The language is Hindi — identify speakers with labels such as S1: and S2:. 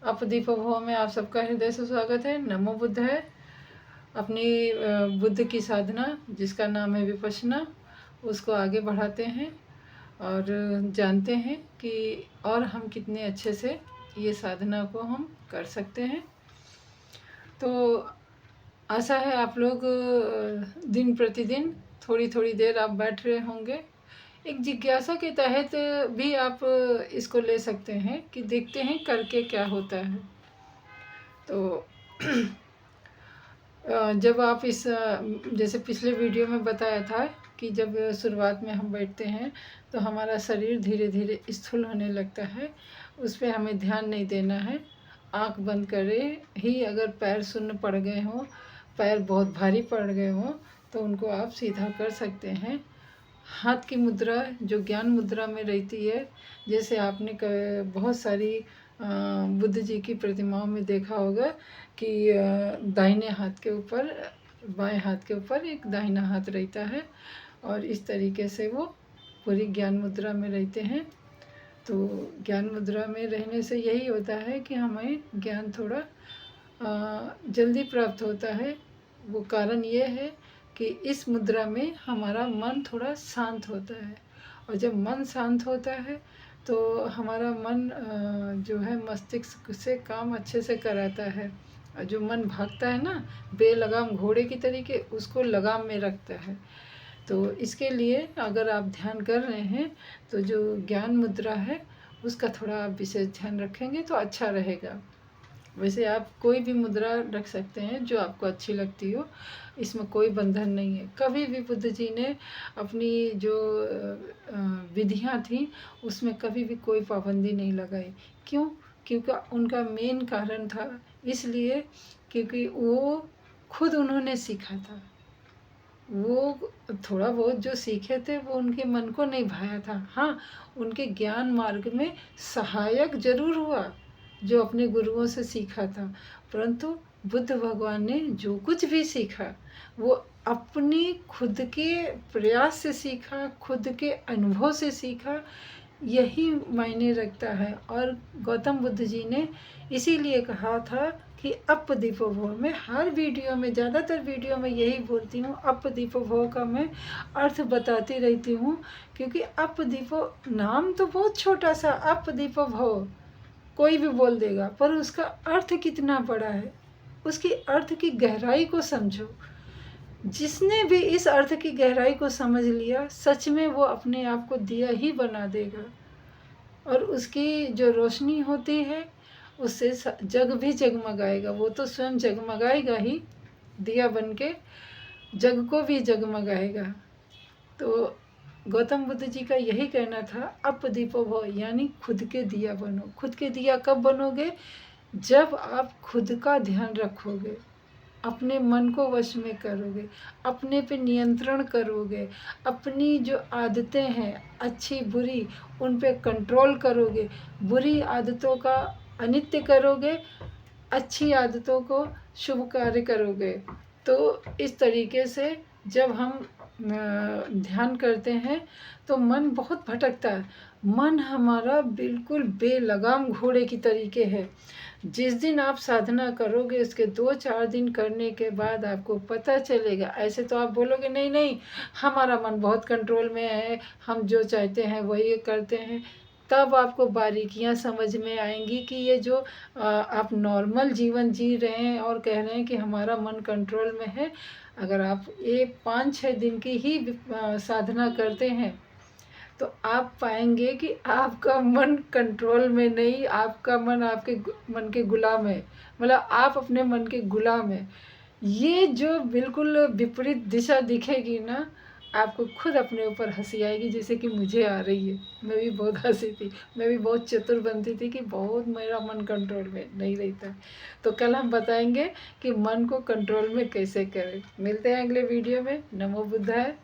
S1: अपदीप भव में आप सबका हृदय से स्वागत है। नमो बुद्ध है। अपनी बुद्ध की साधना जिसका नाम है विपश्यना, उसको आगे बढ़ाते हैं और जानते हैं कि और हम कितने अच्छे से ये साधना को हम कर सकते हैं। तो आशा है आप लोग दिन प्रतिदिन थोड़ी थोड़ी देर आप बैठ रहे होंगे। एक जिज्ञासा के तहत भी आप इसको ले सकते हैं कि देखते हैं करके क्या होता है। तो जब आप इस जैसे पिछले वीडियो में बताया था कि जब शुरुआत में हम बैठते हैं तो हमारा शरीर धीरे धीरे स्थूल होने लगता है, उस पर हमें ध्यान नहीं देना है। आंख बंद करे ही अगर पैर शून्य पड़ गए हों, पैर बहुत भारी पड़ गए हों, तो उनको आप सीधा कर सकते हैं। हाथ की मुद्रा जो ज्ञान मुद्रा में रहती है, जैसे आपने बहुत सारी बुद्ध जी की प्रतिमाओं में देखा होगा कि दाहिने हाथ के ऊपर, बाएं हाथ के ऊपर एक दाहिना हाथ रहता है और इस तरीके से वो पूरी ज्ञान मुद्रा में रहते हैं। तो ज्ञान मुद्रा में रहने से यही होता है कि हमें ज्ञान थोड़ा जल्दी प्राप्त होता है। वो कारण ये है कि इस मुद्रा में हमारा मन थोड़ा शांत होता है, और जब मन शांत होता है तो हमारा मन जो है मस्तिष्क से काम अच्छे से कराता है, और जो मन भागता है ना बेलगाम घोड़े की तरीके, उसको लगाम में रखता है। तो इसके लिए अगर आप ध्यान कर रहे हैं तो जो ज्ञान मुद्रा है उसका थोड़ा आप विशेष ध्यान रखेंगे तो अच्छा रहेगा। वैसे आप कोई भी मुद्रा रख सकते हैं जो आपको अच्छी लगती हो, इसमें कोई बंधन नहीं है। कभी भी बुद्ध जी ने अपनी जो विधियां थी उसमें कभी भी कोई पाबंदी नहीं लगाई। क्यों? क्योंकि उनका मेन कारण था इसलिए क्योंकि वो खुद उन्होंने सीखा था। वो थोड़ा बहुत जो सीखे थे वो उनके मन को नहीं भाया था। हाँ, उनके ज्ञान मार्ग में सहायक जरूर हुआ जो अपने गुरुओं से सीखा था, परंतु बुद्ध भगवान ने जो कुछ भी सीखा वो अपनी खुद के प्रयास से सीखा, खुद के अनुभव से सीखा, यही मायने रखता है। और गौतम बुद्ध जी ने इसीलिए कहा था कि अपदीपो भव, मैं हर वीडियो में, ज़्यादातर वीडियो में यही बोलती हूँ, अपदीपो भव का मैं अर्थ बताती रहती हूँ। क्योंकि अपदीपो नाम तो बहुत छोटा सा, अपदीपो भव कोई भी बोल देगा, पर उसका अर्थ कितना बड़ा है, उसकी अर्थ की गहराई को समझो। जिसने भी इस अर्थ की गहराई को समझ लिया, सच में वो अपने आप को दिया ही बना देगा, और उसकी जो रोशनी होती है उससे जग भी जगमगाएगा। वो तो स्वयं जगमगाएगा ही, दिया बन के जग को भी जगमगाएगा। तो गौतम बुद्ध जी का यही कहना था, अपदीपो भव, यानी खुद के दिया बनो। खुद के दिया कब बनोगे? जब आप खुद का ध्यान रखोगे, अपने मन को वश में करोगे, अपने पे नियंत्रण करोगे, अपनी जो आदतें हैं अच्छी बुरी उन पे कंट्रोल करोगे, बुरी आदतों का अनित्य करोगे, अच्छी आदतों को शुभ कार्य करोगे। तो इस तरीके से जब हम ध्यान करते हैं तो मन बहुत भटकता है। मन हमारा बिल्कुल बेलगाम घोड़े की तरीके है। जिस दिन आप साधना करोगे उसके 2-4 दिन करने के बाद आपको पता चलेगा। ऐसे तो आप बोलोगे नहीं नहीं हमारा मन बहुत कंट्रोल में है, हम जो चाहते हैं वही करते हैं, तब आपको बारीकियां समझ में आएंगी कि ये जो आप नॉर्मल जीवन जी रहे हैं और कह रहे हैं कि हमारा मन कंट्रोल में है, अगर आप ये 5-6 दिन की ही साधना करते हैं तो आप पाएंगे कि आपका मन कंट्रोल में नहीं, आपका मन आपके मन के गुलाम है। मतलब आप अपने मन के गुलाम है। ये जो बिल्कुल विपरीत दिशा दिखेगी ना, आपको खुद अपने ऊपर हंसी आएगी, जैसे कि मुझे आ रही है। मैं भी बहुत हंसी थी, मैं भी बहुत चतुर बनती थी कि बहुत मेरा मन कंट्रोल में नहीं रहता। तो कल हम बताएंगे कि मन को कंट्रोल में कैसे करें। मिलते हैं अगले वीडियो में। नमो बुद्धाय।